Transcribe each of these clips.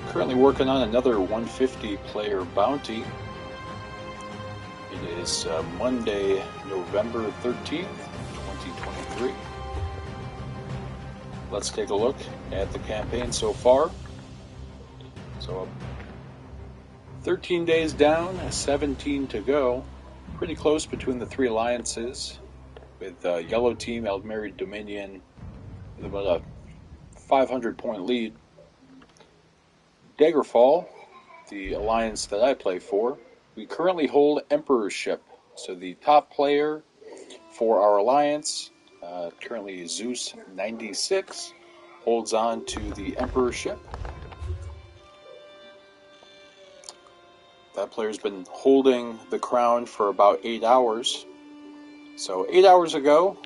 Currently working on another 150 player bounty. It is Monday, November 13th, 2023. Let's take a look at the campaign so far. So 13 days down, 17 to go. Pretty close between the three alliances, with Yellow Team, Eldmeri Dominion, with about a 500-point lead. Daggerfall, the alliance that I play for, we currently hold Emperorship. So the top player for our alliance, currently Zeus 96, holds on to the Emperorship. That player's been holding the crown for about 8 hours. So 8 hours ago,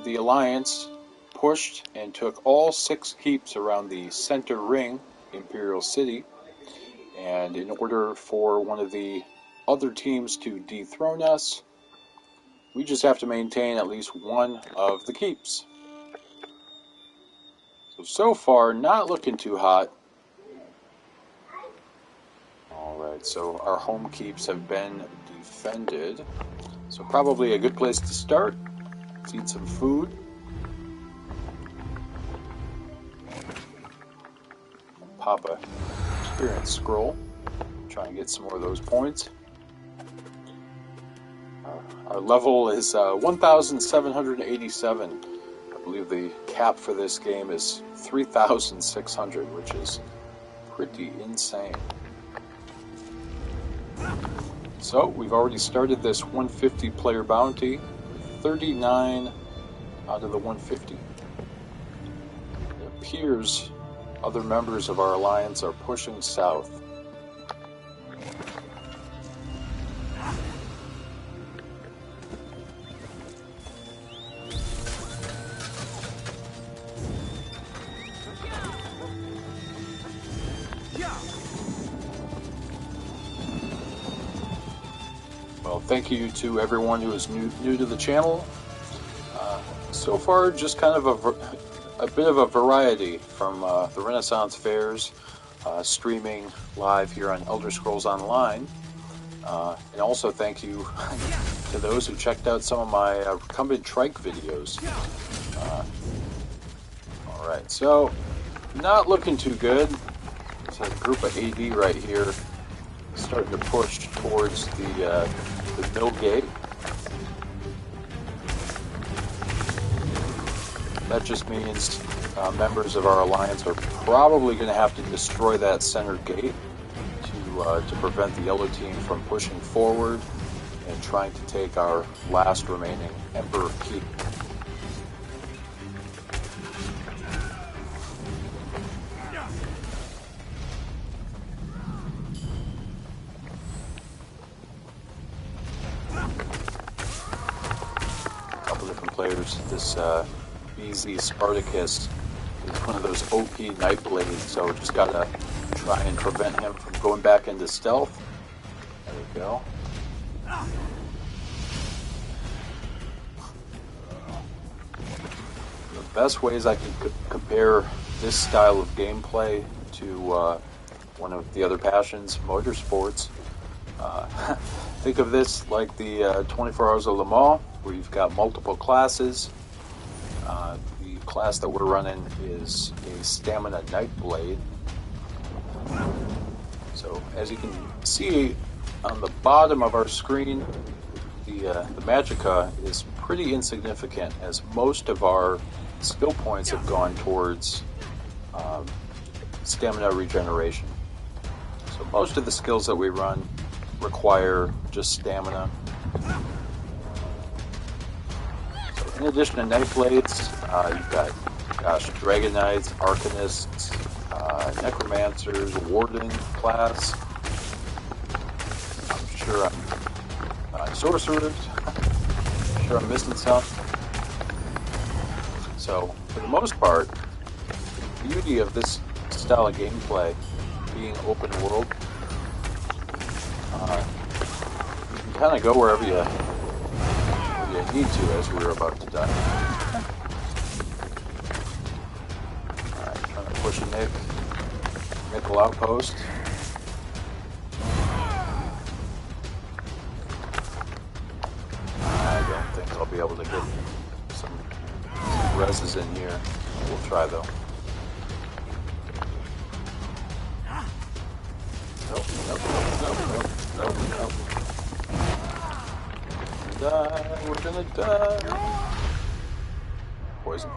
the alliance pushed and took all 6 keeps around the center ring, Imperial City, and in order for one of the other teams to dethrone us, we just have to maintain at least one of the keeps. So far, not looking too hot. Alright, so our home keeps have been defended. So probably a good place to start. Let's eat some food. Pop a experience scroll. Try and get some more of those points. Our level is 1,787. I believe the cap for this game is 3,600, which is pretty insane. So we've already started this 150 player bounty, 39 out of the 150. It appears other members of our alliance are pushing south. Well, thank you to everyone who is new to the channel. So far, just kind of a bit of a variety from the Renaissance Fairs, streaming live here on Elder Scrolls Online. And also thank you to those who checked out some of my recumbent trike videos. Alright, so not looking too good. There's a group of AD right here starting to push towards the mill gate. That just means members of our alliance are probably going to have to destroy that center gate to prevent the Yellow Team from pushing forward and trying to take our last remaining Emperor Keep. A couple different players. This BZ Spartacus is one of those OP Nightblades, so just gotta try and prevent him from going back into stealth. There we go. The best ways I can compare this style of gameplay to one of the other passions, motorsports. Think of this like the 24 Hours of Le Mans, where you've got multiple classes. The class that we're running is a Stamina Nightblade. So as you can see on the bottom of our screen, the magicka is pretty insignificant, as most of our skill points have gone towards stamina regeneration. So most of the skills that we run require just stamina. So in addition to Nightblades, you've got, Dragon Knights, Arcanists, Necromancers, Warden class. I'm sure I'm Sorcerers. I'm sure I'm missing some. So for the most part, the beauty of this style of gameplay being open world, you can kind of go wherever you need to, as we're about to die. Alright, trying to push Nick. Nickel outpost. I don't think I'll be able to get some reses in here. We'll try though. Nope, nope, nope, nope, nope, nope. Die, we're gonna die. Poison.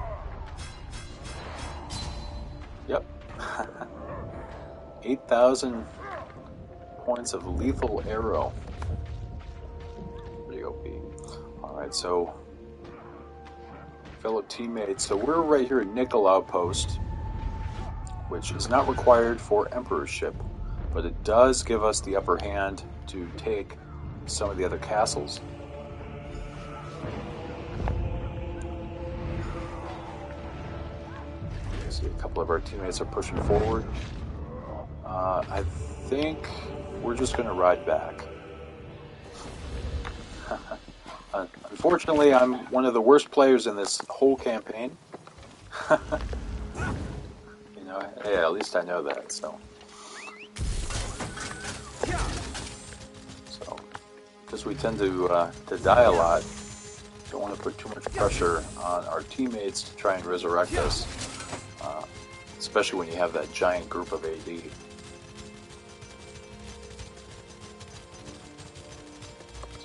Yep. 8,000 points of lethal arrow. Pretty OP. Alright, so fellow teammates, so we're right here at Nickel Outpost, which is not required for Emperorship, but it does give us the upper hand to take some of the other castles. See, a couple of our teammates are pushing forward. I think we're just going to ride back. Unfortunately, I'm one of the worst players in this whole campaign. You know, yeah, at least I know that, so because we tend to die a lot, don't want to put too much pressure on our teammates to try and resurrect us, especially when you have that giant group of AD.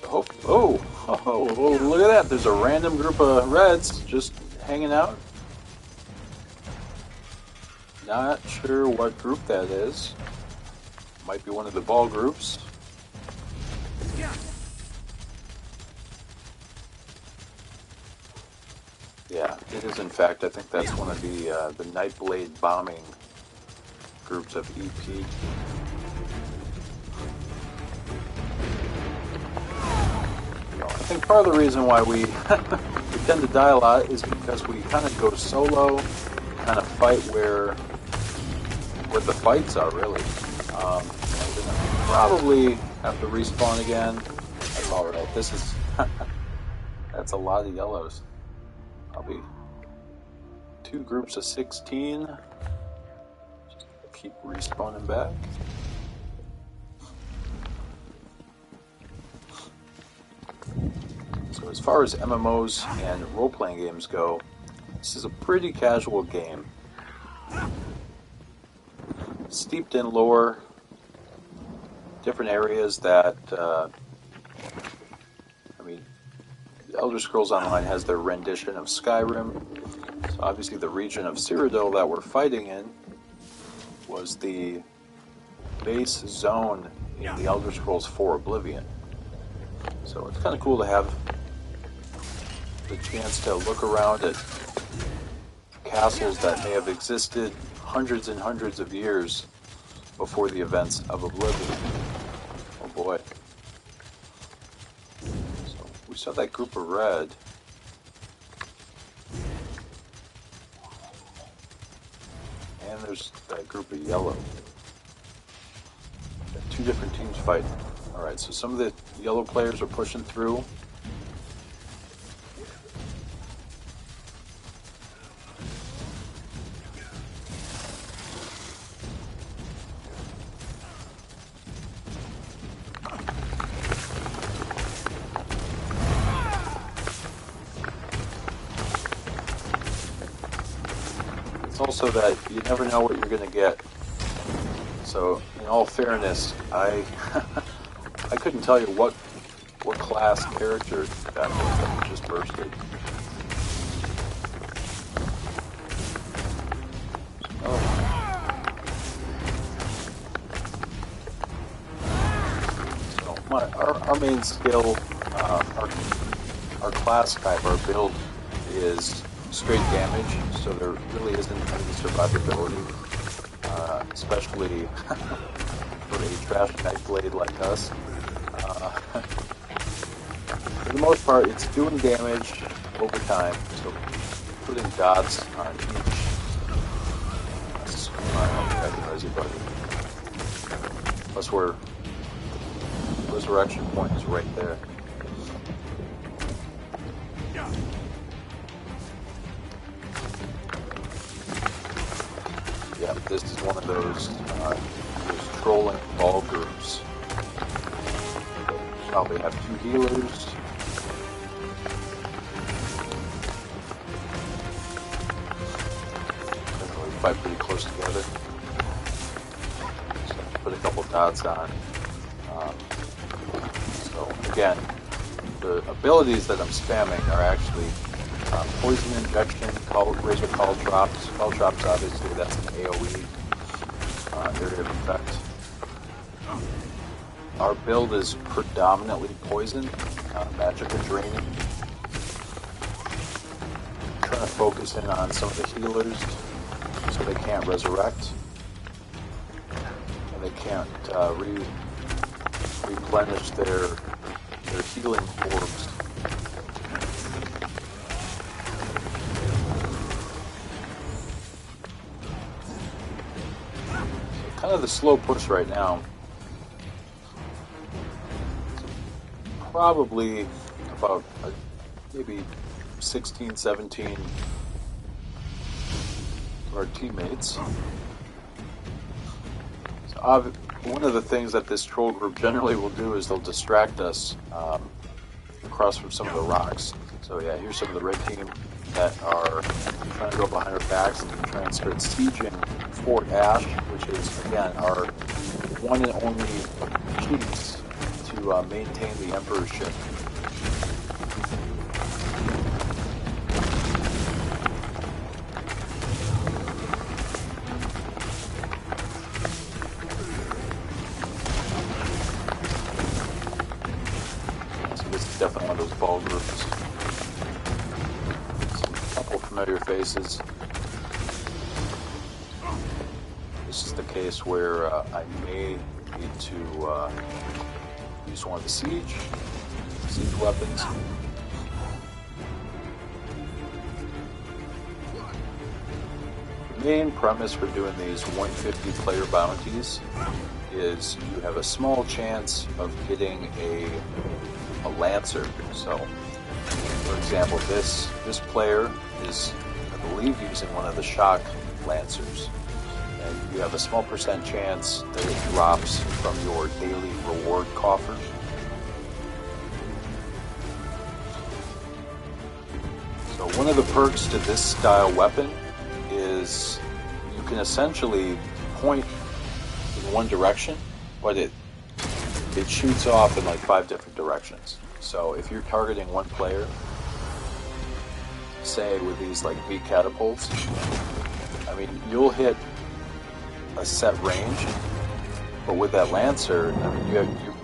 So oh, look at that! There's a random group of Reds just hanging out. Not sure what group that is. Might be one of the ball groups. Yeah, it is in fact. I think that's one of the Nightblade bombing groups of EP. I think part of the reason why we tend to die a lot is because we kind of go solo, kind of fight where the fights are really. I'm gonna probably have to respawn again. That's all right. This is that's a lot of yellows. I'll be 2 groups of 16. Just keep respawning back. So as far as MMOs and role-playing games go, this is a pretty casual game. Steeped in lore, different areas that, Elder Scrolls Online has their rendition of Skyrim. So obviously the region of Cyrodiil that we're fighting in was the base zone in the Elder Scrolls 4 Oblivion. So it's kind of cool to have the chance to look around at castles that may have existed hundreds and hundreds of years before the events of Oblivion. Oh boy. So we saw that group of red. And there's that group of yellow. Got 2 different teams fighting. Alright, so some of the yellow players are pushing through. It's also that you never know what you're going to get. So, in all fairness, I couldn't tell you what class character that was that just bursted. So our main skill, our class type, our build is straight damage, so there really isn't any survivability, especially for a trash Nightblade like us. For the most part, it's doing damage over time, so putting dots on each. Plus, the resurrection point is right there. Yep. this is one of those trolling ball groups. Probably have 2 healers. We fight pretty close together. So put a couple dots on. So again, the abilities that I'm spamming are actually poison injection, razor call drops. Call drops, obviously, that's an AoE area of effect. Our build is predominantly poison, magicka draining. I'm trying to focus in on some of the healers so they can't resurrect. And they can't replenish their healing orbs. So kind of the slow push right now. Probably about maybe 16, 17 of our teammates. So one of the things that this troll group generally will do is they'll distract us across from some of the rocks. So yeah, here's some of the red team that are trying to go behind our backs and try and start sieging Fort Ash, which is, again, our one and only piece to maintain the Emperorship. So this is definitely one of those ball groups. A couple familiar faces. This is the case where I may need to use one of the siege weapons. The main premise for doing these 150 player bounties is you have a small chance of getting a Lancer. So, for example, this player is, I believe, using one of the shock Lancers. And you have a small % chance that it drops from your daily reward coffer. So one of the perks to this style weapon is you can essentially point in one direction, but it shoots off in like 5 different directions. So if you're targeting one player, say with these like V catapults, I mean, you'll hit a set range, but with that Lancer, I mean, you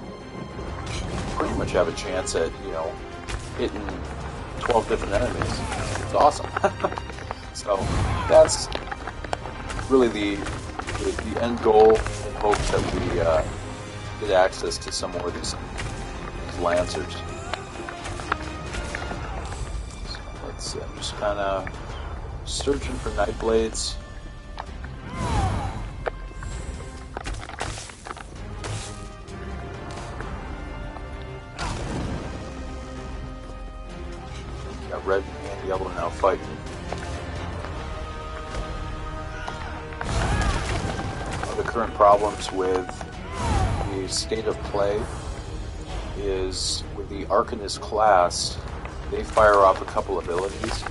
pretty much have a chance at, hitting 12 different enemies. It's awesome. So that's really the end goal, in hopes that we get access to some more of these Lancers. So let's see, I'm just kind of searching for Nightblades. Red and yellow now fighting. One of the current problems with the state of play is with the Arcanist class, they fire off a couple abilities,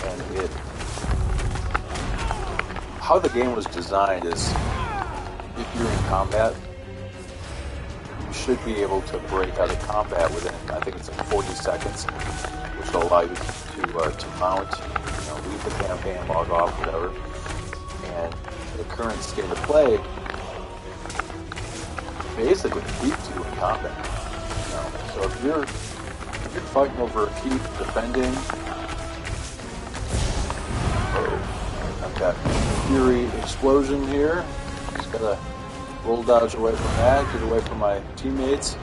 and how the game was designed is, if you're in combat, you should be able to break out of combat within, I think it's like 40 seconds. Which will allow you to mount, leave the campaign, log off, whatever. And the current state of play basically keeps you in combat. So if you're fighting over a keep, defending, I've got Fury Explosion here. Just gotta roll dodge away from that, get away from my teammates.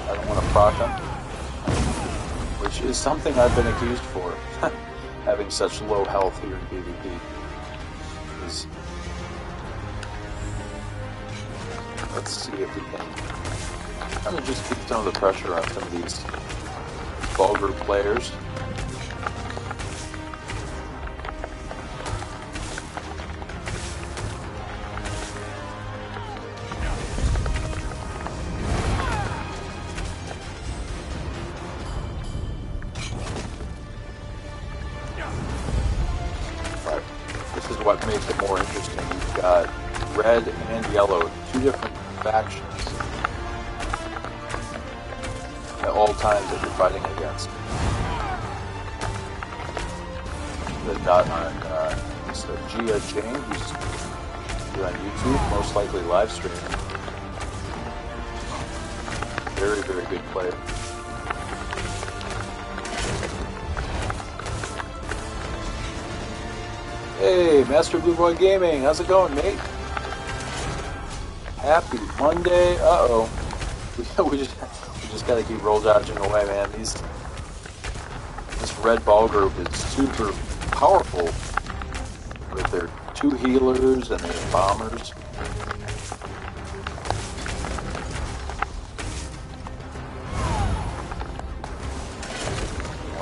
I don't want to proc them. Which is something I've been accused for, having such low health here in PvP. Let's see if we can kind of just keep some of the pressure on some of these ball group players. what makes it more interesting. You've got red and yellow, two different factions at all times that you're fighting against. The dot on is Gia Jane, who's here on YouTube, most likely live streaming. Very, very good player. Hey, Master Blue Boy Gaming, how's it going, mate? Happy Monday. Uh-oh. We just gotta keep roll dodging away, man. This red ball group is super powerful with their two healers and their bombers.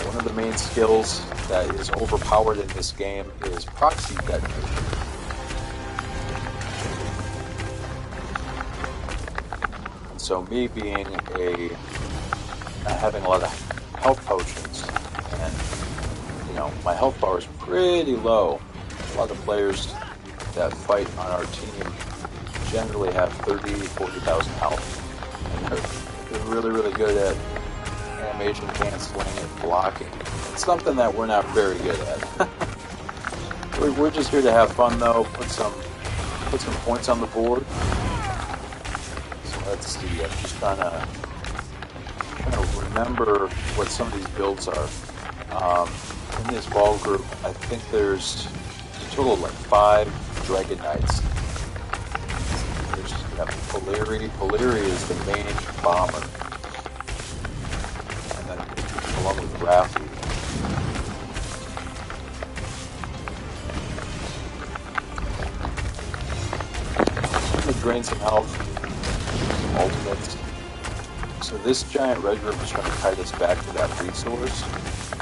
One of the main skills that is overpowered in this game is proxy detonation. And so me being having a lot of health potions, and my health bar is pretty low. A lot of players that fight on our team generally have 40,000 health. And they're really, really good at animation canceling and blocking. It's something that we're not very good at. We're just here to have fun, though. Put some points on the board. So let's see. I'm just trying to remember what some of these builds are. In this ball group, I think there's a total of like 5 Dragon Knights. There's Poliri. Poliri is the main bomber. And then along with Raffi. I'm going to drain some health. Some ultimates. So this giant red group is trying to kite us back to that resource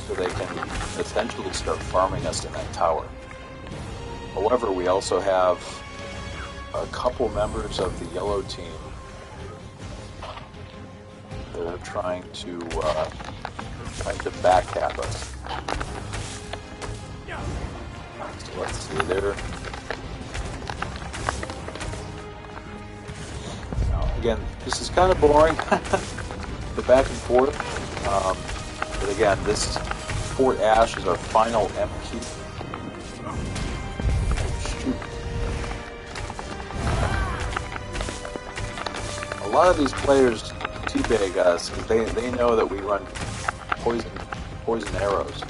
so they can essentially start farming us in that tower. However, we also have a couple members of the yellow team that are trying to backcap us. So let's see there. Now, again, this is kind of boring, the back and forth. But again, this Fort Ash is our final MP. A lot of these players teabag us because they know that we run poison arrows.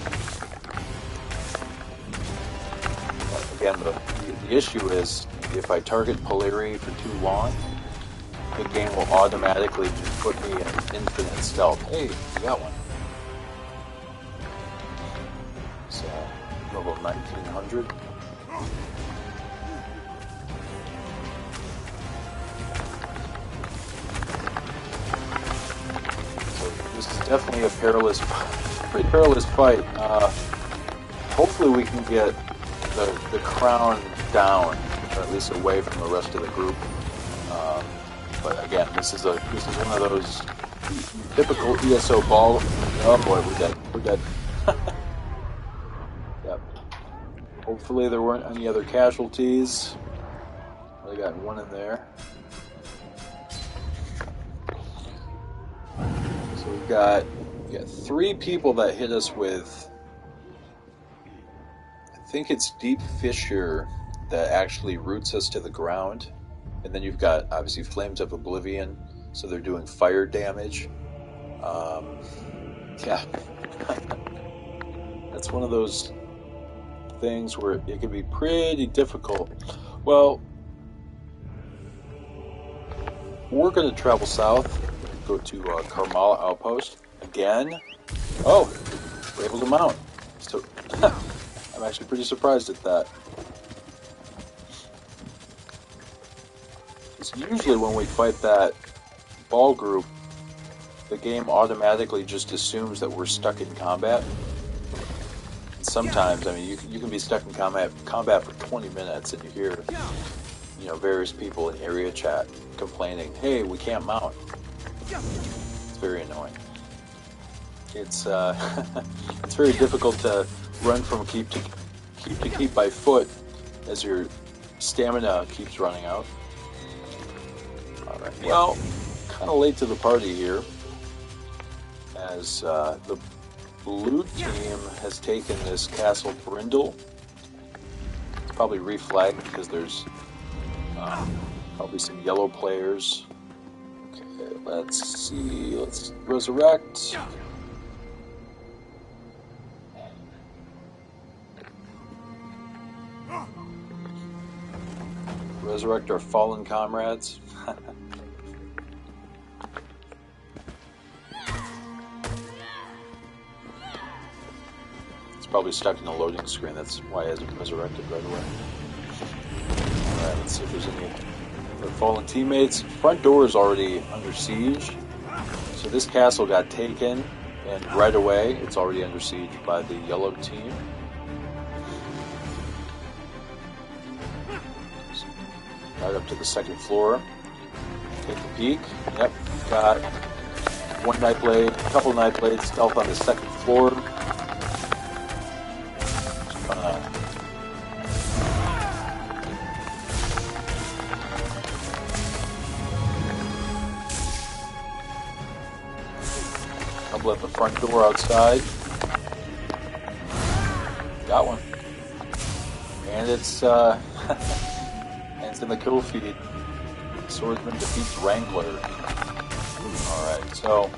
But again, the issue is if I target Poliri for too long, the game will automatically just put me in infinite stealth. Hey, you got one. So, level 1900. This is definitely a pretty perilous fight. Hopefully we can get the crown down, or at least away from the rest of the group. But again, this is one of those typical ESO ball. Oh boy, we're dead. Yep. Hopefully there weren't any other casualties. I got one in there. So we got 3 people that hit us with, I think it's Deep Fissure that actually roots us to the ground. And then you've got, obviously, Flames of Oblivion, so they're doing fire damage. Yeah. That's one of those things where it can be pretty difficult. Well, we're going to travel south, go to Karmala Outpost again. Oh, we're able to mount. So I'm actually pretty surprised at that. Usually when we fight that ball group, the game automatically just assumes that we're stuck in combat. And sometimes, I mean, you can be stuck in combat for 20 minutes and you hear, various people in area chat complaining, hey, we can't mount. It's very annoying. It's it's very difficult to run from keep to keep by foot as your stamina keeps running out. Alright, well, kind of late to the party here, as the blue team has taken this Castle Brindle. It's probably reflagged because there's probably some yellow players. Okay, let's see. Let's resurrect. Resurrect our fallen comrades. It's probably stuck in the loading screen. That's why it hasn't resurrected right away. Alright, let's see if there's any other fallen teammates. Front door is already under siege. So this castle got taken, and right away it's already under siege by the yellow team. Right up to the second floor. Take a peek. Yep, got one Nightblade, a couple Nightblades, stealth on the second floor. Just gonna couple at the front door outside. Got one. And it's it's in the kill feed. Swordsman defeats Wrangler. Alright, so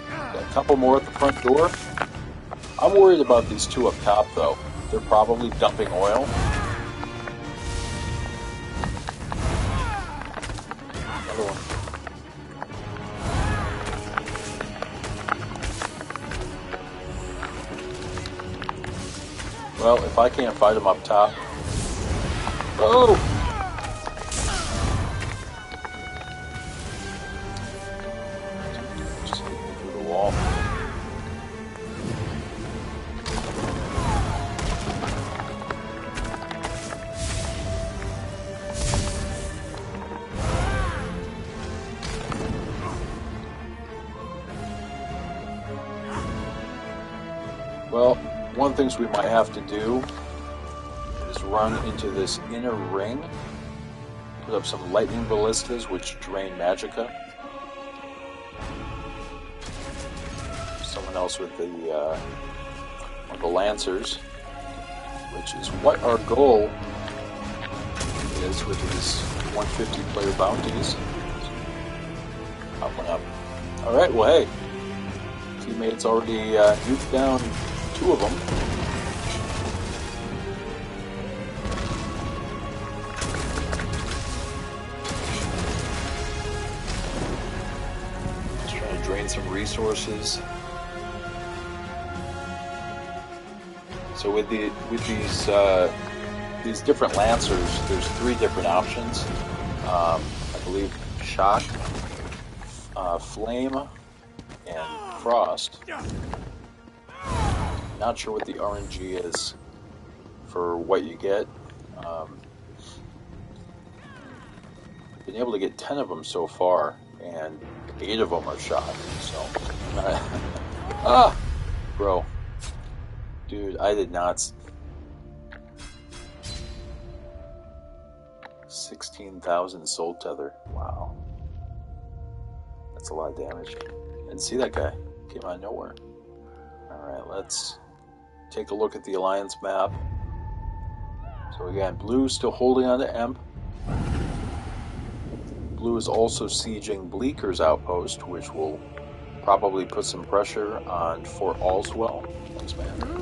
got a couple more at the front door. I'm worried about these two up top though. They're probably dumping oil. Another one. Well, if I can't fight them up top. Oh! Just hit me through the wall. Well, one of the things we might have to do is run into this inner ring, put up some lightning ballistas which drain magicka. Someone else with the lancers, which is what our goal is with these 150 player bounties. Hop one up. Alright, well hey, teammates already nuked down two of them. Just trying to drain some resources. So with these different lancers, there's three different options. I believe shock, flame, and frost. Not sure what the RNG is for what you get. Been able to get 10 of them so far, and 8 of them are shot. So, bro, dude, I did not. 16,000 soul tether. Wow, that's a lot of damage. Didn't see that guy. Came out of nowhere. All right, let's take a look at the Alliance map. So again, blue still holding on to Emp. Blue is also sieging Bleaker's outpost, which will probably put some pressure on Fort Allswell. Thanks, man.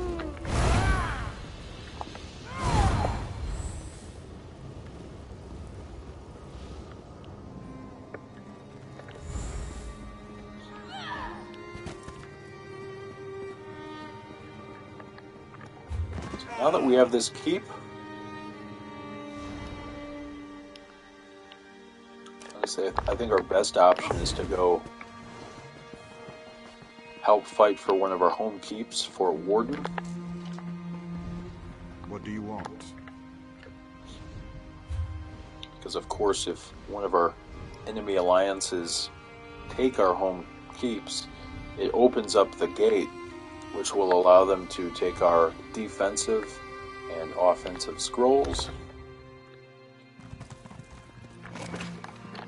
So now that we have this keep, I think our best option is to go help fight for one of our home keeps, Fort Warden. What do you want? Because of course, if one of our enemy alliances take our home keeps, it opens up the gate, which will allow them to take our defensive and offensive scrolls.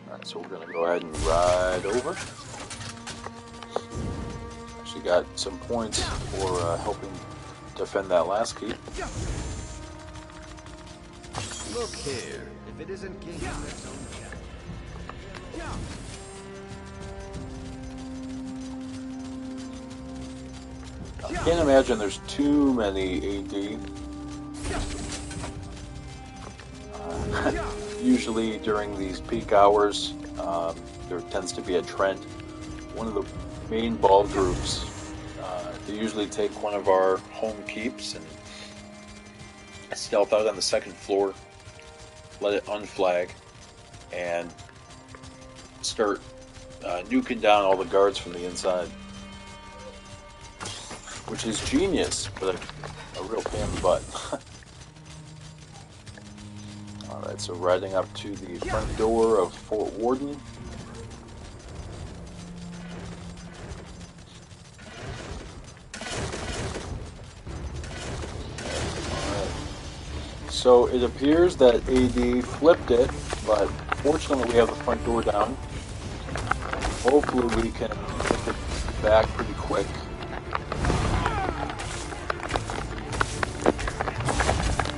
Alright, so we're going to go ahead and ride over. Actually got some points for helping defend that last keep. Look here, if it isn't King of its own channel. I can't imagine there's too many AD. Usually during these peak hours, there tends to be a trend. One of the main ball groups, they usually take one of our home keeps and stealth out on the second floor, let it unflag, and start nuking down all the guards from the inside. Which is genius, but a real pain in the butt. Alright, so riding up to the front door of Fort Warden. Alright. So it appears that AD flipped it, but fortunately we have the front door down. Hopefully we can flip it back pretty quick.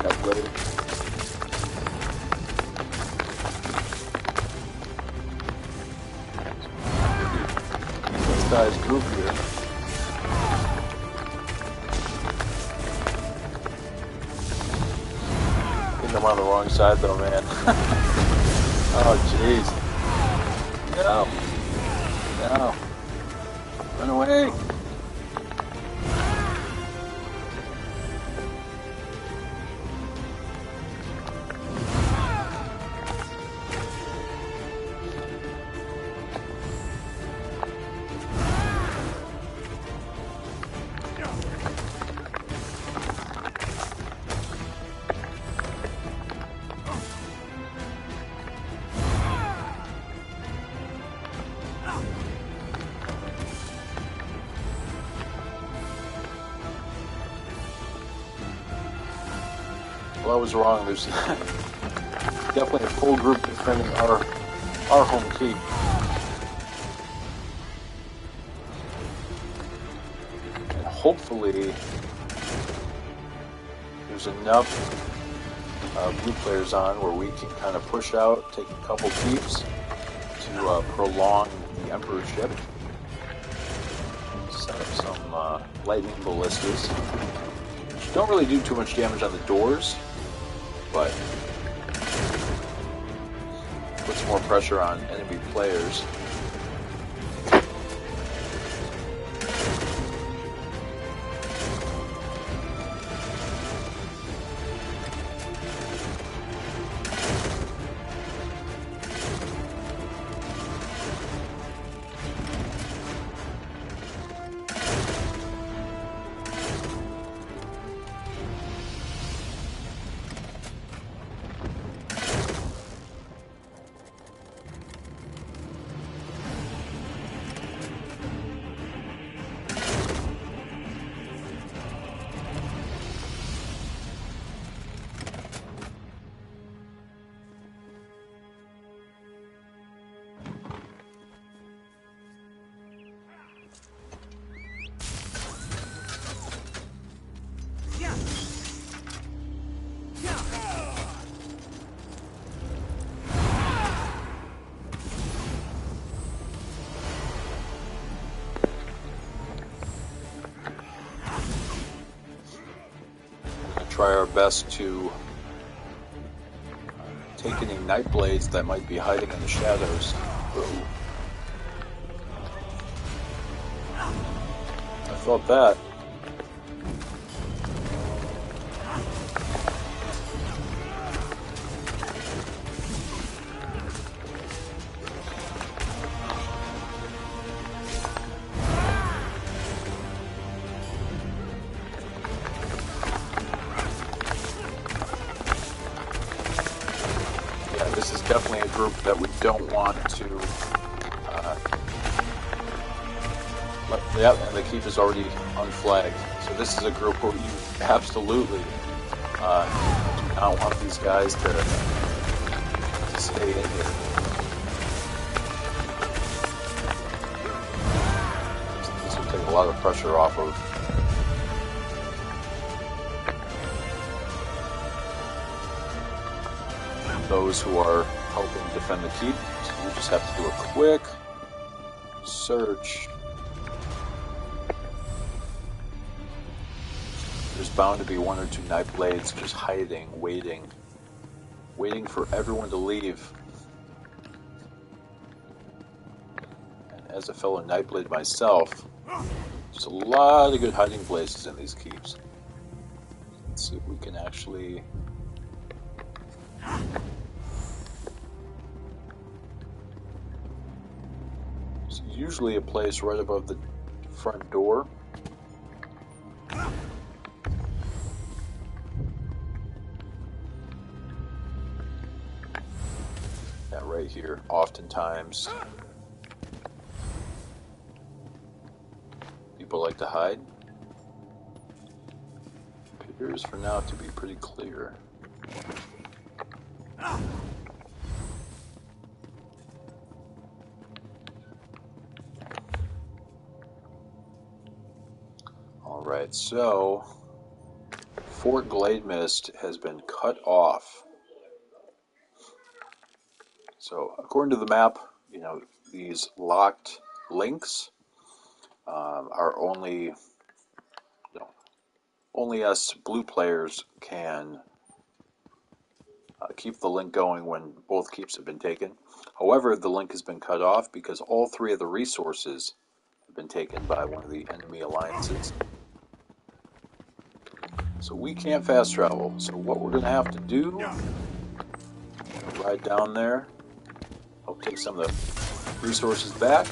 Calculated. This guy's group here. I think I'm on the wrong side though, man. Oh jeez. No. No. Run away. Well, I was wrong. There's definitely a full group defending our home keep. And hopefully there's enough blue players on where we can kind of push out, take a couple keeps to prolong the Emperorship. Set up some lightning ballistas, which don't really do too much damage on the doors, but puts more pressure on enemy players. Try our best to take any night blades that might be hiding in the shadows. Ooh. I felt that. This is definitely a group that we don't want to and the keep is already unflagged. So this is a group where you absolutely Do not want these guys to stay in here. This will take a lot of pressure off of those who are helping defend the keep. So we just have to do a quick search. There's bound to be one or two Nightblades just hiding, waiting for everyone to leave. And as a fellow Nightblade myself, there's a lot of good hiding places in these keeps. Let's see if we can actually... There's usually a place right above the front door. Right here, oftentimes people like to hide. Appears for now to be pretty clear. Alright, so Fort Glademist has been cut off. So, according to the map, you know, these locked links are only, only us blue players can keep the link going when both keeps have been taken. However, the link has been cut off because all three of the resources have been taken by one of the enemy alliances. So we can't fast travel. So what we're going to have to do, ride down there. I'll take some of the resources back.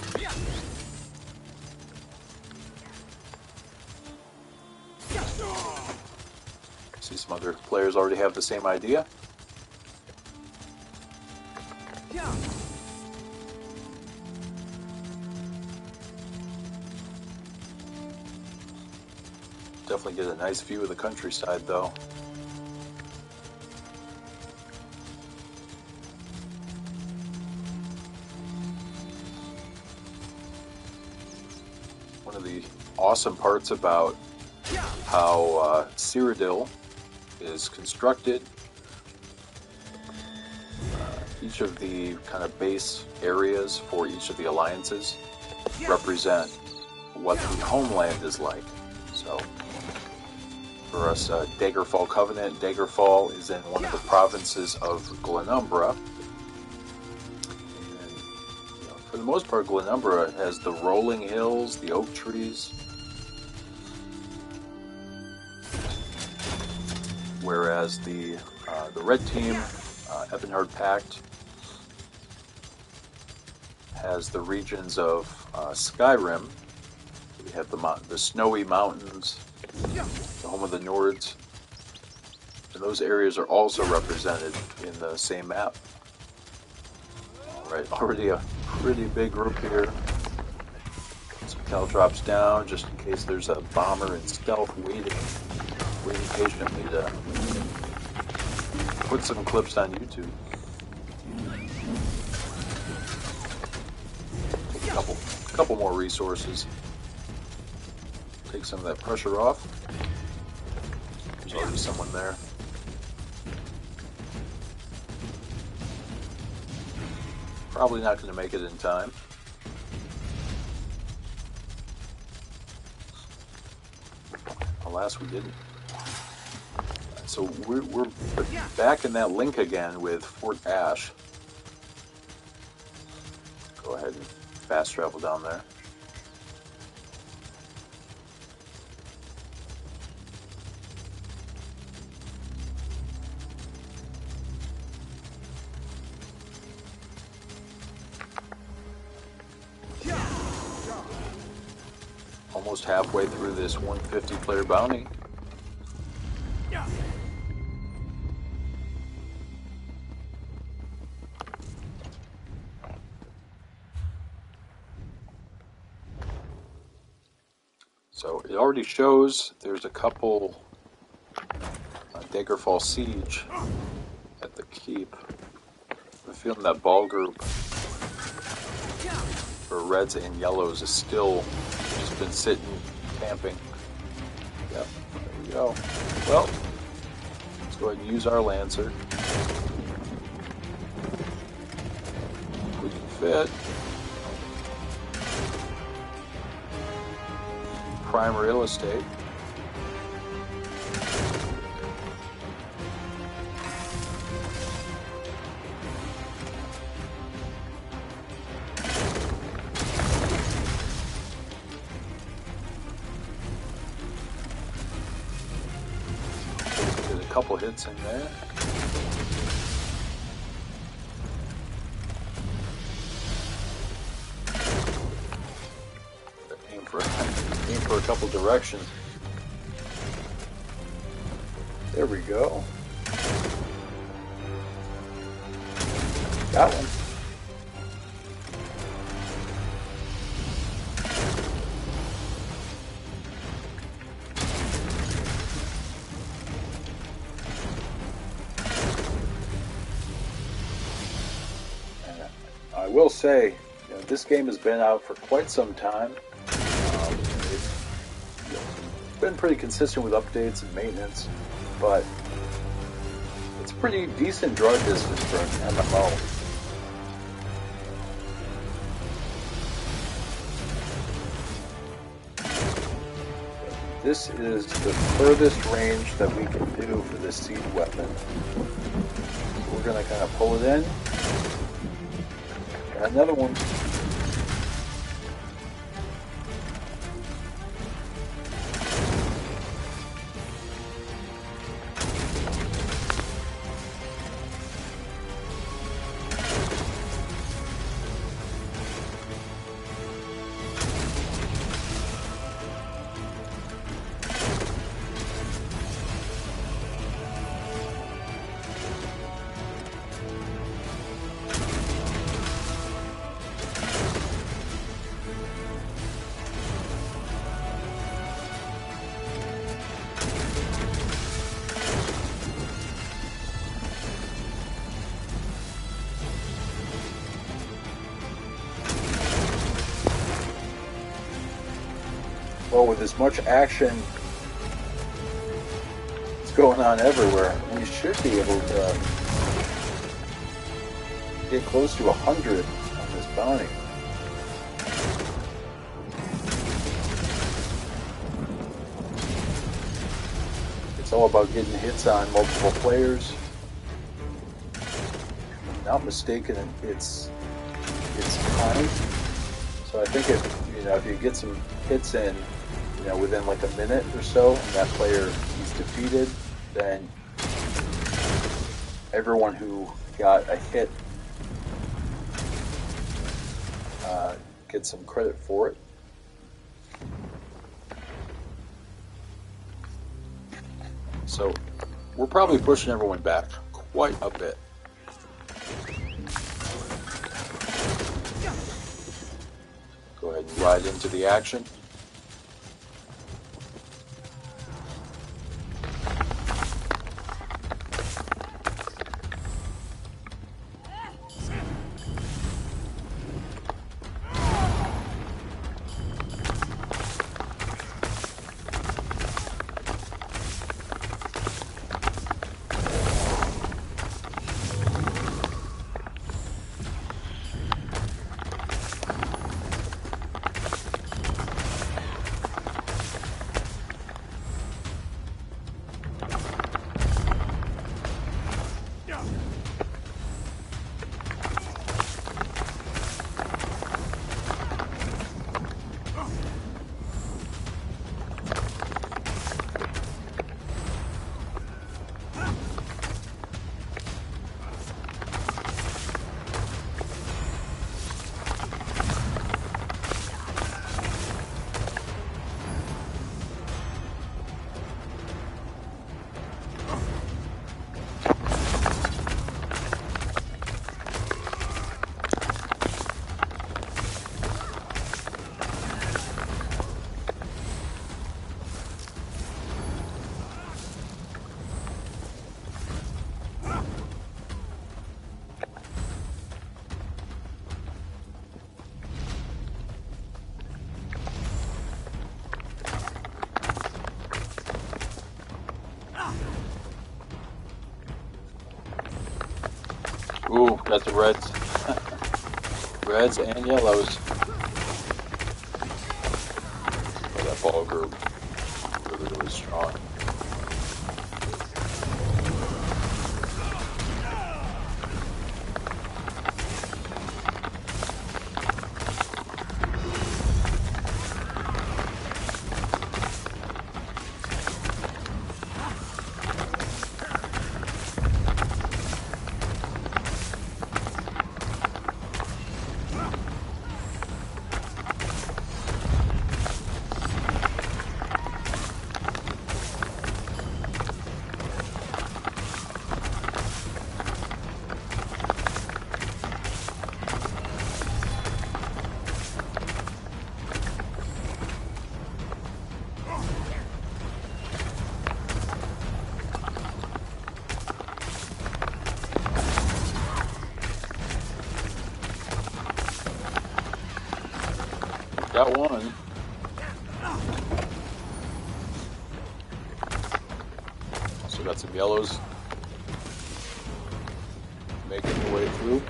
See, some other players already have the same idea. Definitely get a nice view of the countryside, though. One of the awesome parts about how Cyrodiil is constructed, each of the kind of base areas for each of the alliances represent what the homeland is like. So for us, Daggerfall Covenant, Daggerfall is in one of the provinces of Glenumbra. For the most part, Glenumbra has the rolling hills, the oak trees, whereas the red team, Ebonheart Pact, has the regions of Skyrim. We have the snowy mountains, the home of the Nords, and those areas are also represented in the same map. Alright, already a pretty big group here. Some caltrops down just in case there's a bomber in stealth waiting patiently to put some clips on YouTube. Take a couple more resources. Take some of that pressure off. There's already someone there. Probably not going to make it in time. Alas, we didn't. So we're back in that link again with Fort Ash. Go ahead and fast travel down there. Almost halfway through this 150 player bounty. So it already shows there's a couple Daggerfall Siege at the keep. I'm feeling that ball group for reds and yellows is still just been sitting, camping. Yep, there we go. Well, let's go ahead and use our Lancer. We can fit. Prime real estate. Get a couple hits in there. Aim for a couple directions. There we go. Got one. I will say, you know, this game has been out for quite some time. It's been pretty consistent with updates and maintenance, but it's a pretty decent draw distance for an MMO. This is the furthest range that we can do for this siege weapon. So we're going to kind of pull it in. Got another one. Well, with as much action that's going on everywhere, we should be able to get close to 100 on this bounty. It's all about getting hits on multiple players. If I'm not mistaken, it's time. So I think if you get some hits in, within like a minute or so, and that player is defeated, then everyone who got a hit gets some credit for it. So we're probably pushing everyone back quite a bit. Go ahead and ride into the action. Ooh, got the reds. Reds and yellows. Oh, that ball group. Really, really strong. Got one. Also got some yellows making their way through.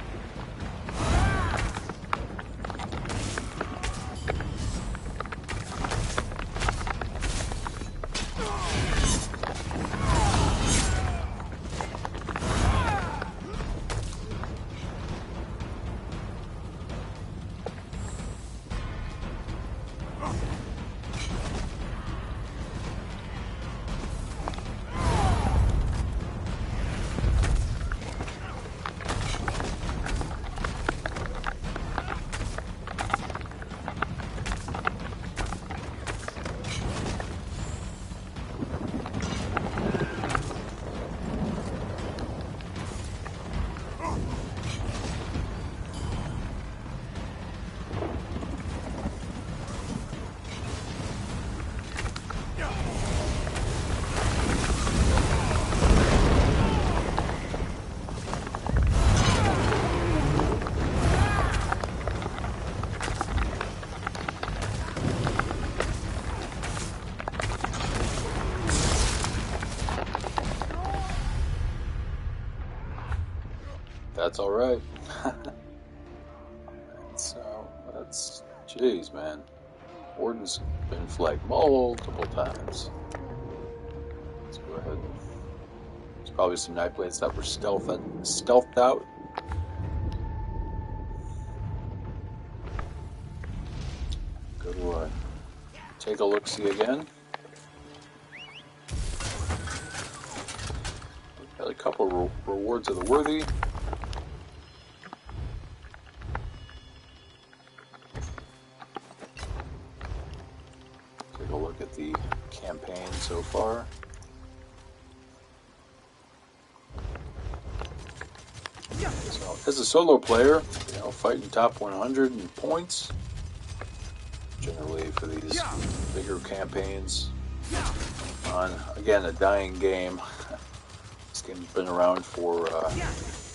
That's all right. So that's, jeez, man. Warden's been flagged multiple times. Let's go ahead and there's probably some Nightblades that were stealthed out. Go to take a look, see again. Got a couple rewards of the worthy. Take a look at the campaign so far. So, as a solo player, you know, fighting top 100 in points. Generally, for these bigger campaigns, on again a dying game. This game's been around for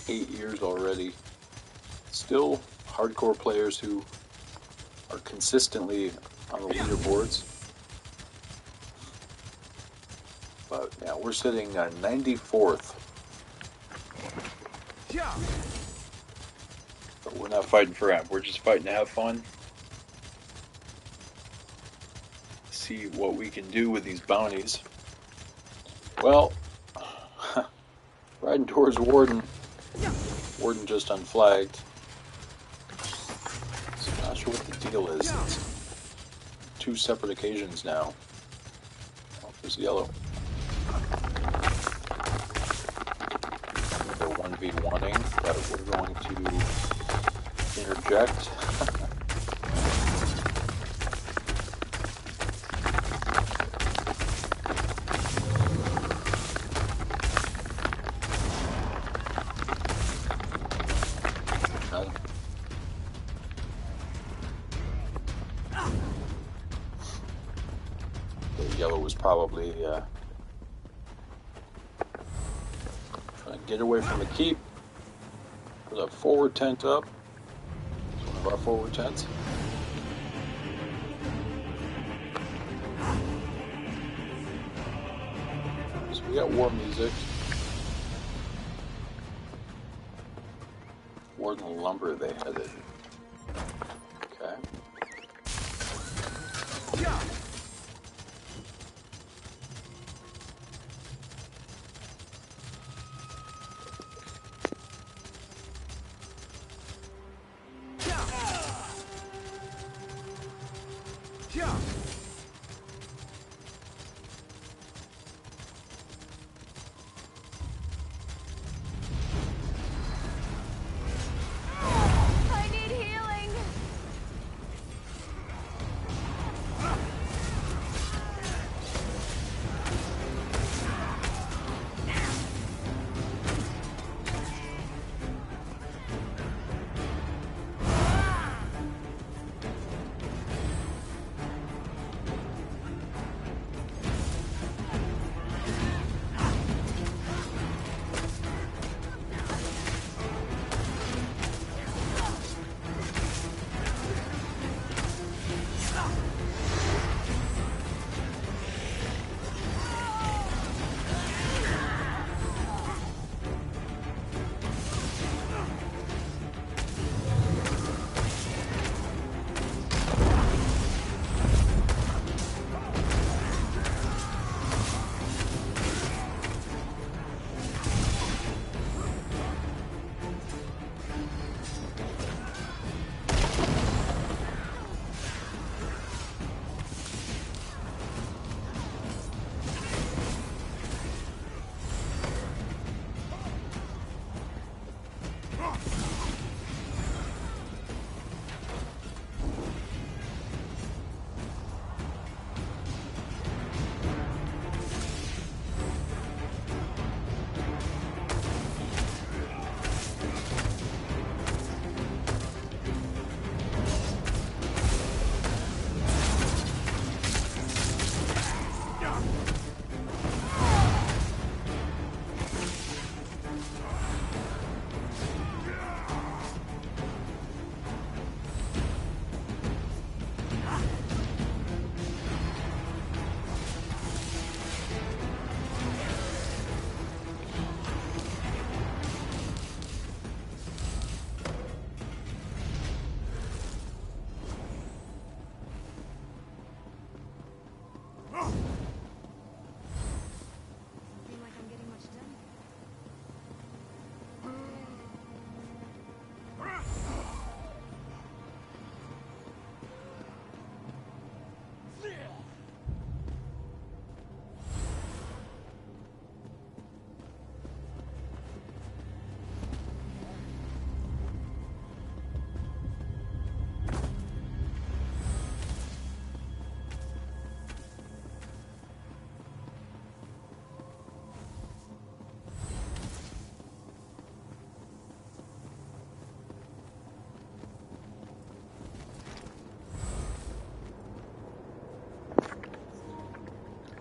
8 years already. Still, hardcore players who are consistently on the leaderboards. But yeah, we're sitting 94th. But we're not fighting for that. We're just fighting to have fun. See what we can do with these bounties. Well, riding towards Warden. Warden just unflagged. So I'm not sure what the deal is. It's 2 separate occasions now. Oh, there's yellow. They're 1v1ing, but we're going to interject. Yellow was probably trying to get away from the keep. Put a forward tent up. It's one of our forward tents. So we got war music. more than the lumber they headed. Okay. I need healing. Seem like I'm getting much done.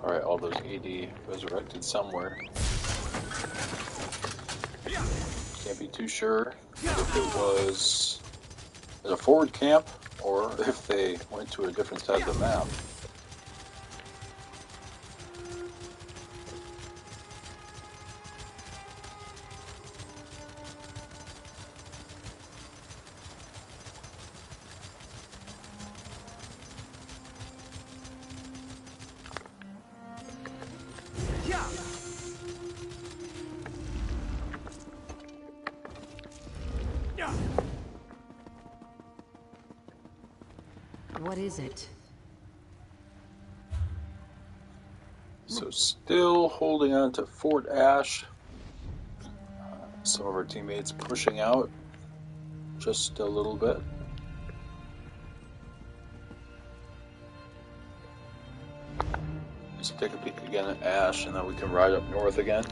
Alright, all those AD resurrected somewhere. Can't be too sure if it was at a forward camp or if they went to a different side of the map. What is it? So still holding on to Fort Ash. Some of our teammates pushing out just a little bit. Let's take a peek again at Ash and then we can ride up north again.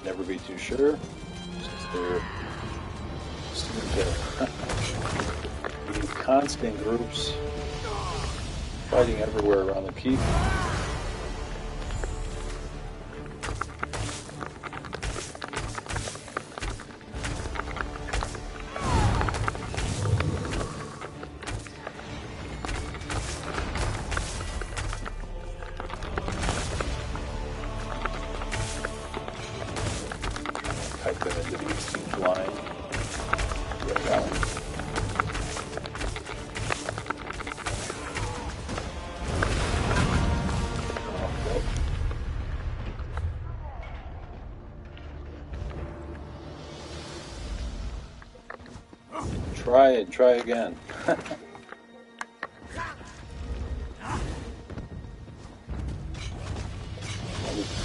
Never be too sure, since they're be constant groups fighting everywhere around the keep. Try it. Try again. The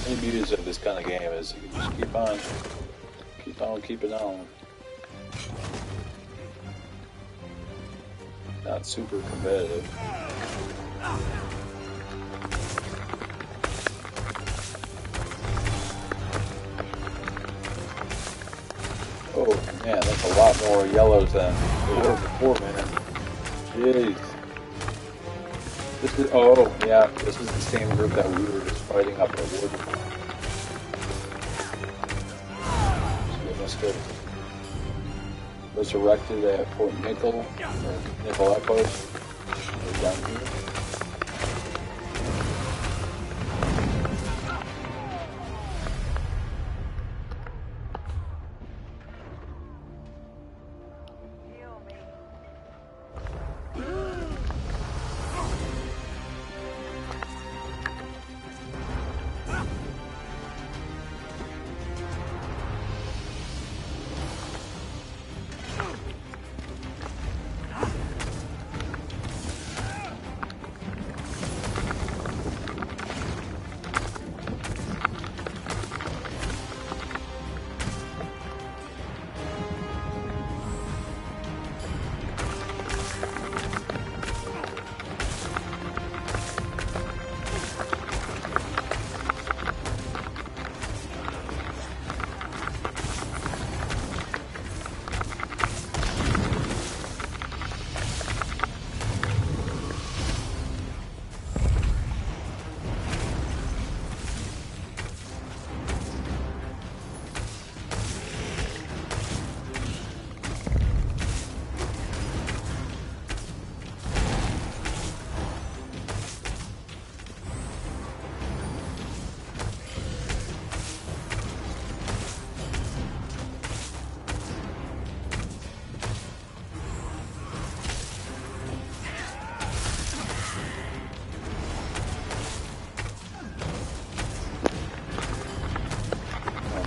main beauty of this kind of game is you can just keep on. Not super competitive. Oh man, that's a lot more yellows than there were before, man. Jeez. This is, oh yeah, this is the same group that we were just fighting up at Wood. So they must have resurrected at Fort Nickel, or Nickel Outpost, or down here.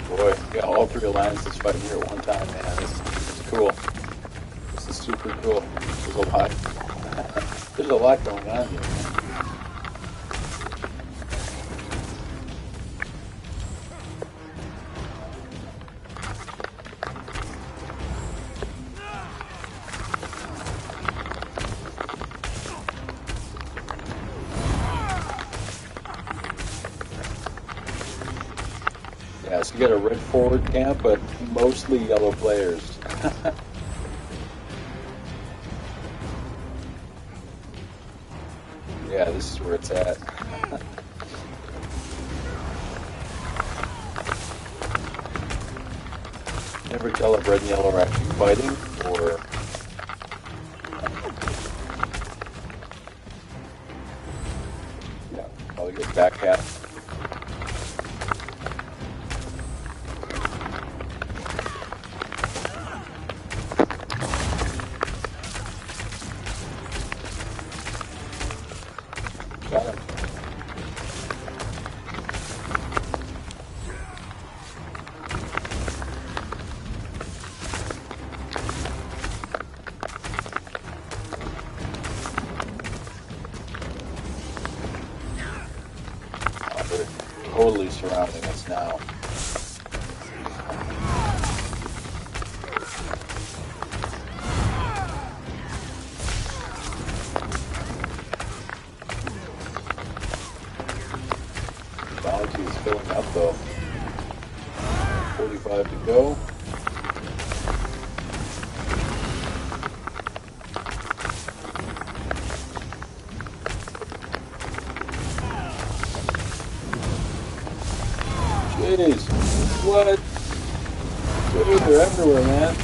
Boy, we got all three alliances fighting here at one time, man. This is cool. This is super cool. There's a lot. There's a lot going on here, man. Yeah, so you got a red forward camp, but mostly yellow players. Yeah, this is where it's at. Never tell if red and yellow are actually fighting, or... Yeah, probably get back half. Got him. Oh, they're totally surrounding us now. Bounty is filling up though. 45 to go. Jeez, what? Dude, they're everywhere, man.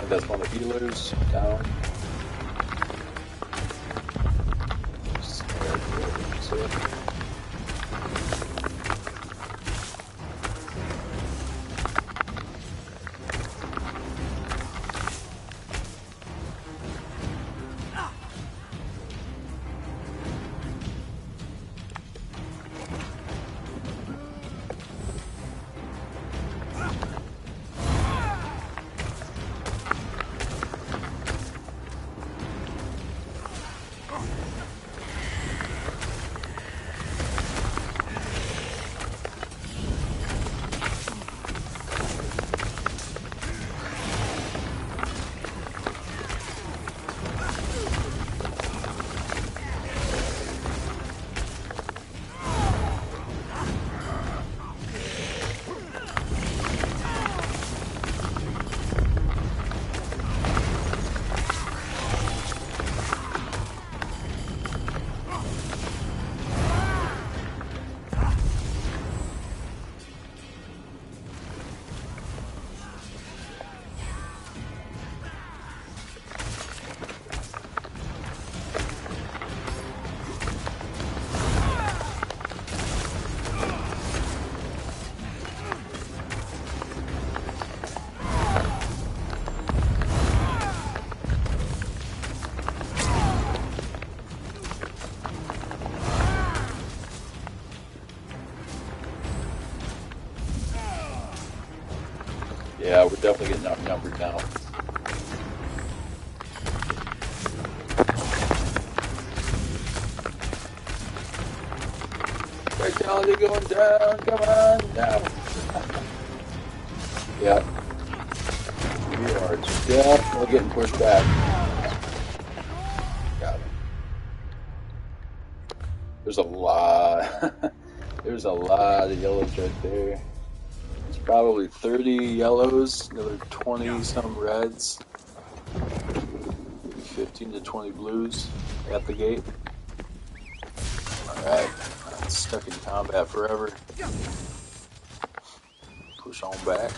That's one of the healers down. Yeah, we're definitely getting outnumbered now. Vitality going down, come on, down. Yeah. We are definitely getting pushed back. Got him. There's a lot. There's a lot of yellows right there. There's probably 30 yellows, another 20 some reds, 15 to 20 blues at the gate. Alright, stuck in combat forever. Push on back.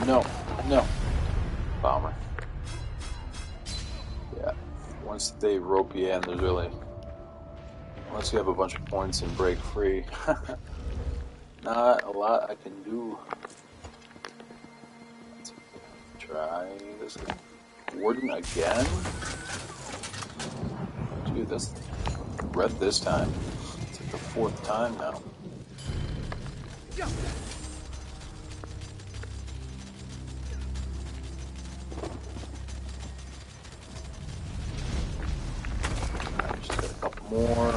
No, no. Bomber. Yeah. Once they rope you in, there's really... Unless you have a bunch of points and break free. Not a lot I can do. Let's try this again. Warden again? Dude, that's red this time. It's like the 4th time now. More.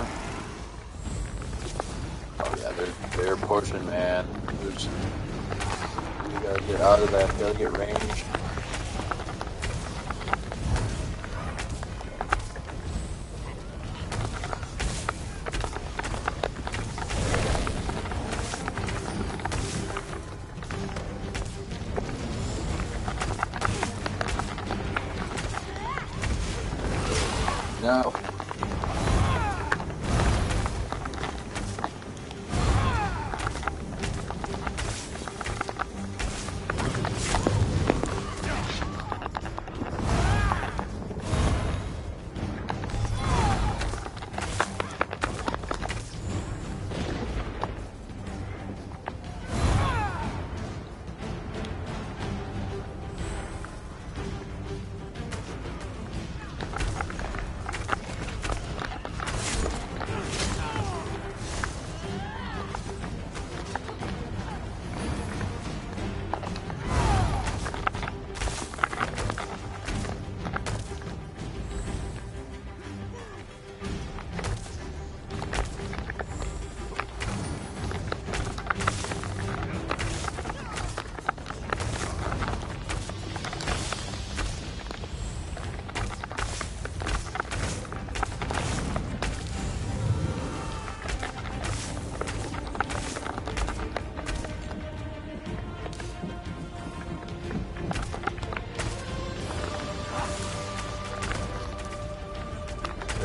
Oh yeah, they're pushing, man. You gotta get out of that. You gotta get range. No.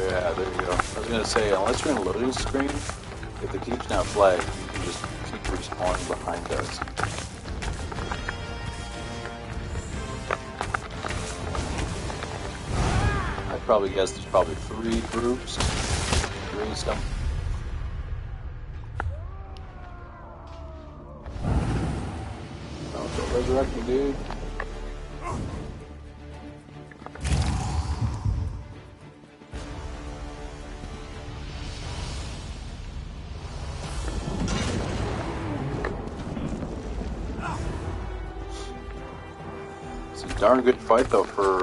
Yeah, there you go. I was gonna say, unless you're in a loading screen, if the keep's not flagged, you can just keep respawning behind us. I'd probably guess there's probably 3 groups. 3 some. Oh, don't resurrect me, dude. Darn good fight though for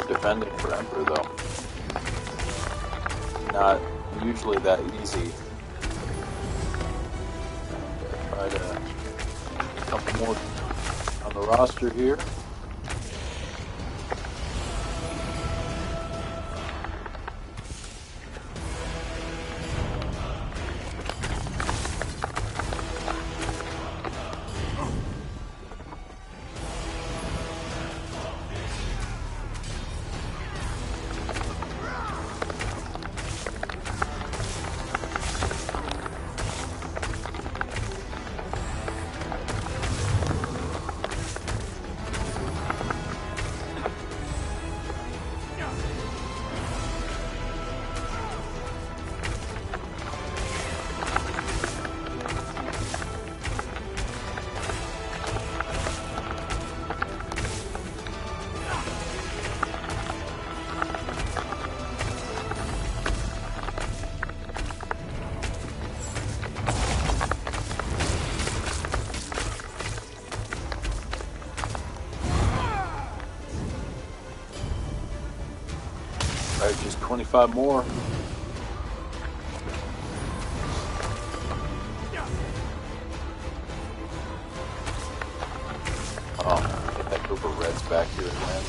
defending for Emperor though. Not usually that easy. Try to a couple more on the roster here. Alright, just 25 more. Oh, get that group of reds back here again.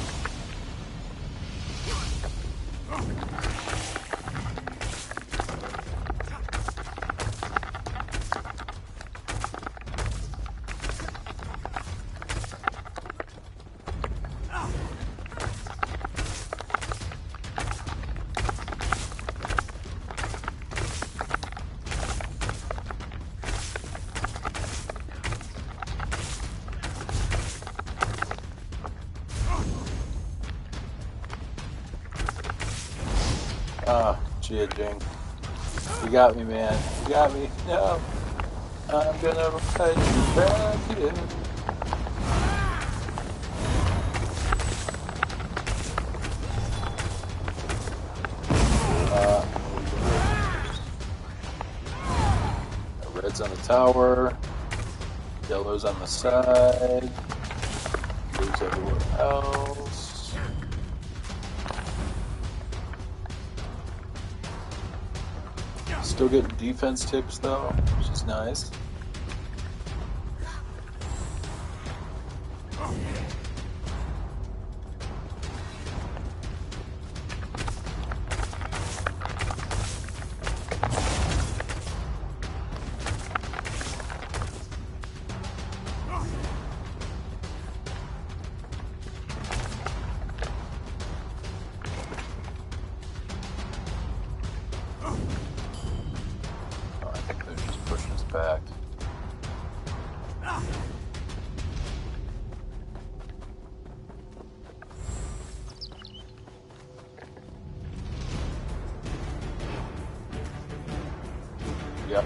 Ah, Jia Jing. You got me, man. You got me. No. I'm gonna fight you back here. Red's on the tower. Yellow's on the side. Blue's everywhere else. Still getting defense tips though, which is nice. Back. Yep.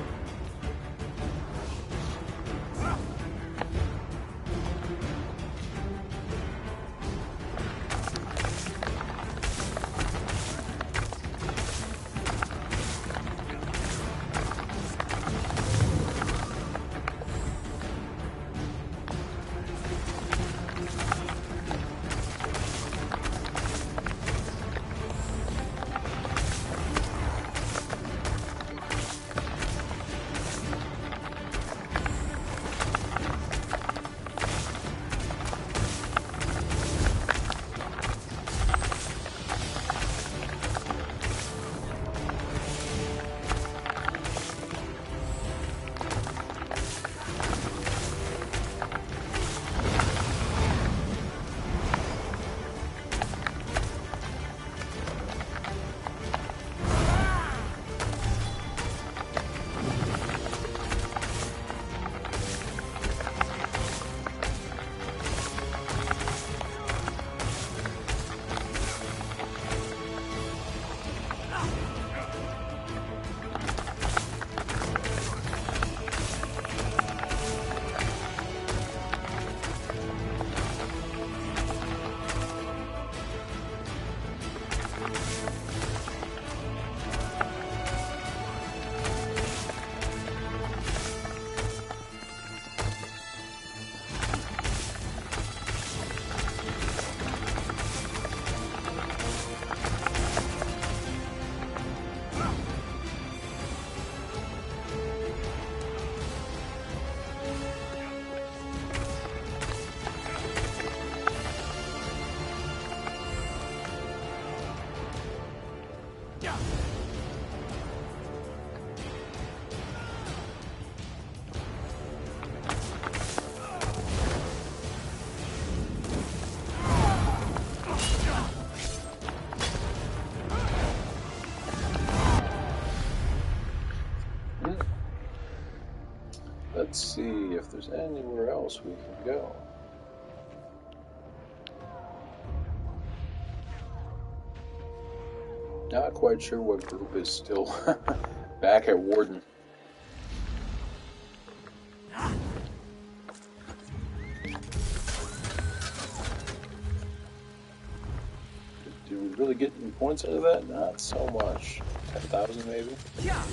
Let's see if there's anywhere else we can go. Not quite sure what group is still back at Warden. Do we really get any points out of that? Not so much. 10,000 maybe? Yeah.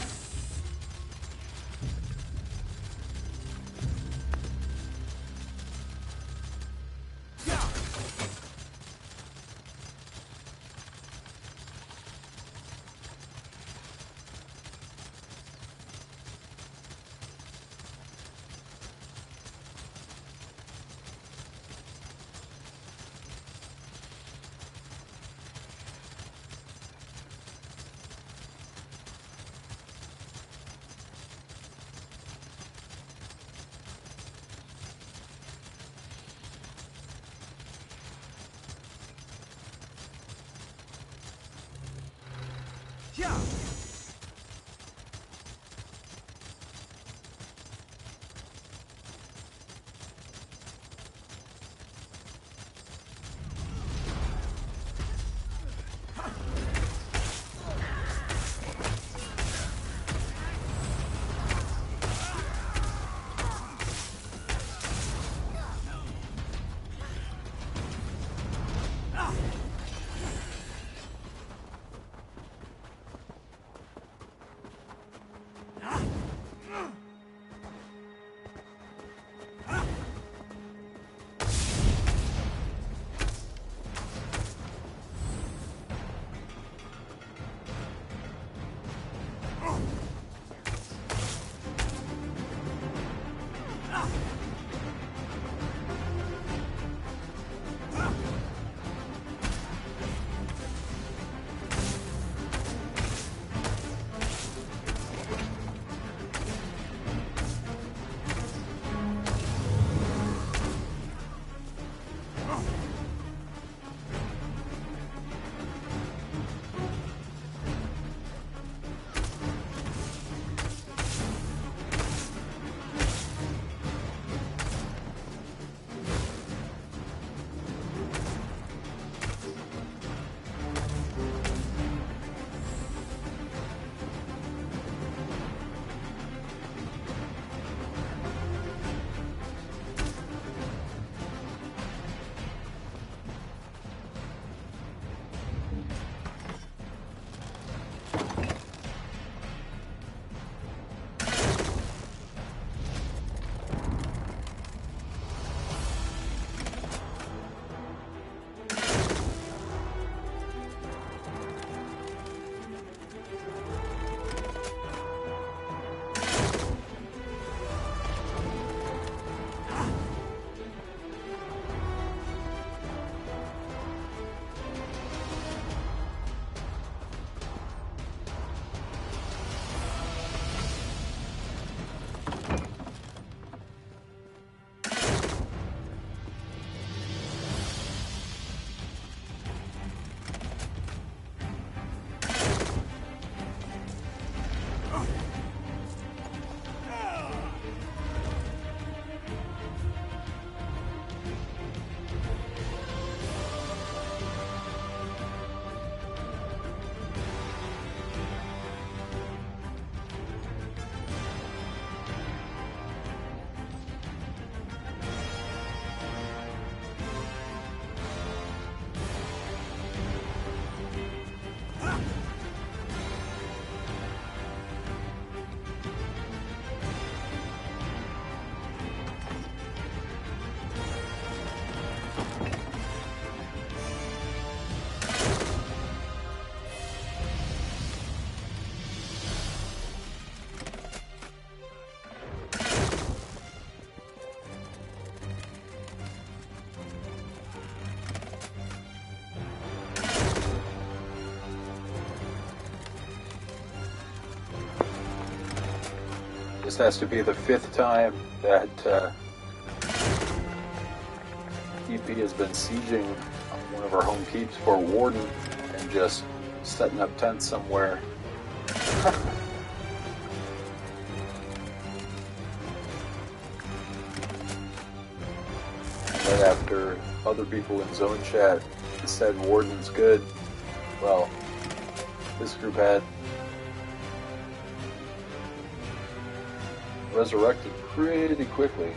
This has to be the 5th time that EP has been sieging one of our home keeps for Warden and just setting up tents somewhere. Right after other people in zone chat said Warden's good, well, this group had resurrected pretty quickly,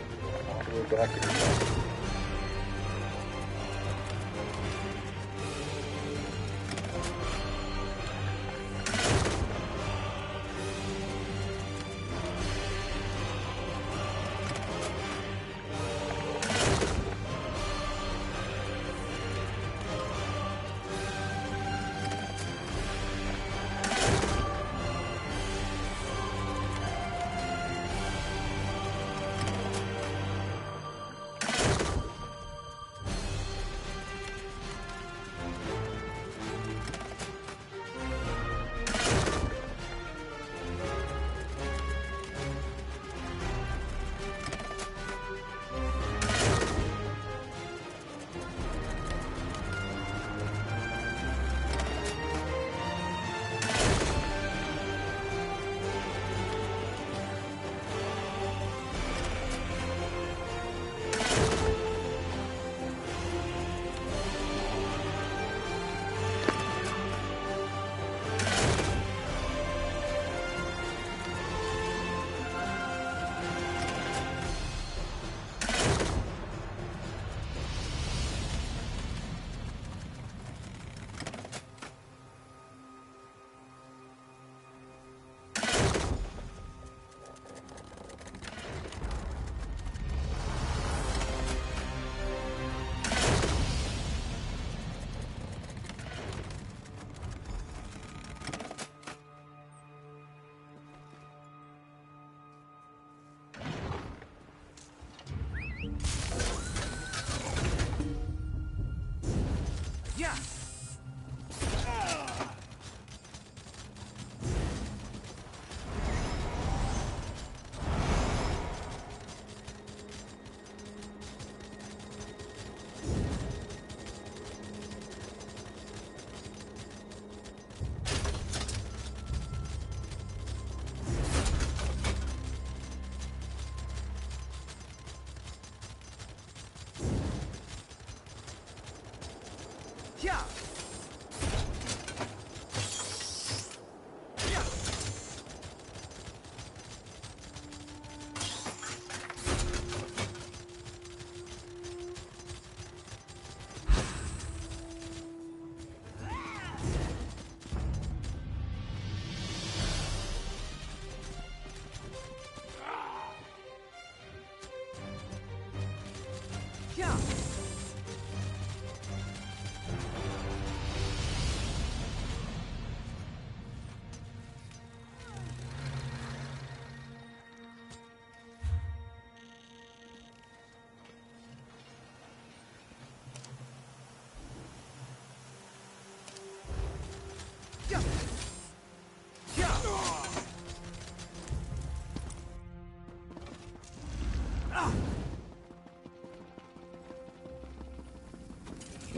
all the way back here.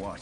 What?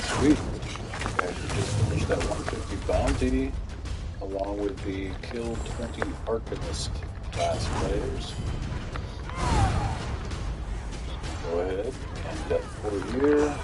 Sweet. Okay, we just finished that 150 bounty, along with the kill 20 Arcanist class players. Go ahead and get for here.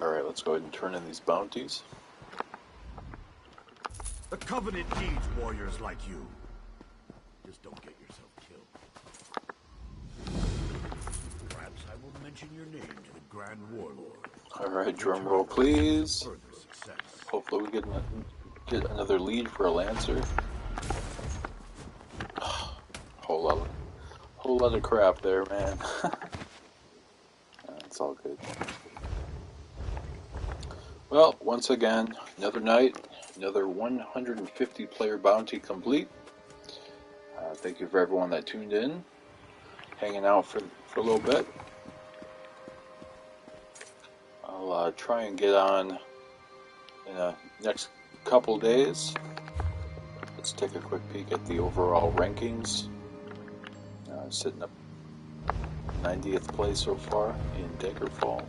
Alright, let's go ahead and turn in these bounties. The Covenant needs warriors like you. Just don't get yourself killed. Perhaps I will mention your name to the Grand Warlord. Alright, drum roll please. Further success. Hopefully we get another lead for a Lancer. Whole lot of crap there, man. It's all good. Well, once again, another night, another 150 player bounty complete. Thank you for everyone that tuned in, hanging out for a little bit. I'll try and get on in the next couple days. Let's take a quick peek at the overall rankings. Sitting up 90th place so far in Daggerfall.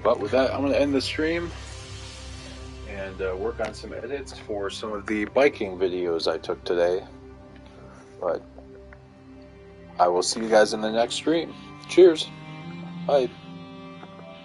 But with that, I'm going to end the stream and work on some edits for some of the biking videos I took today. But I will see you guys in the next stream. Cheers. Bye.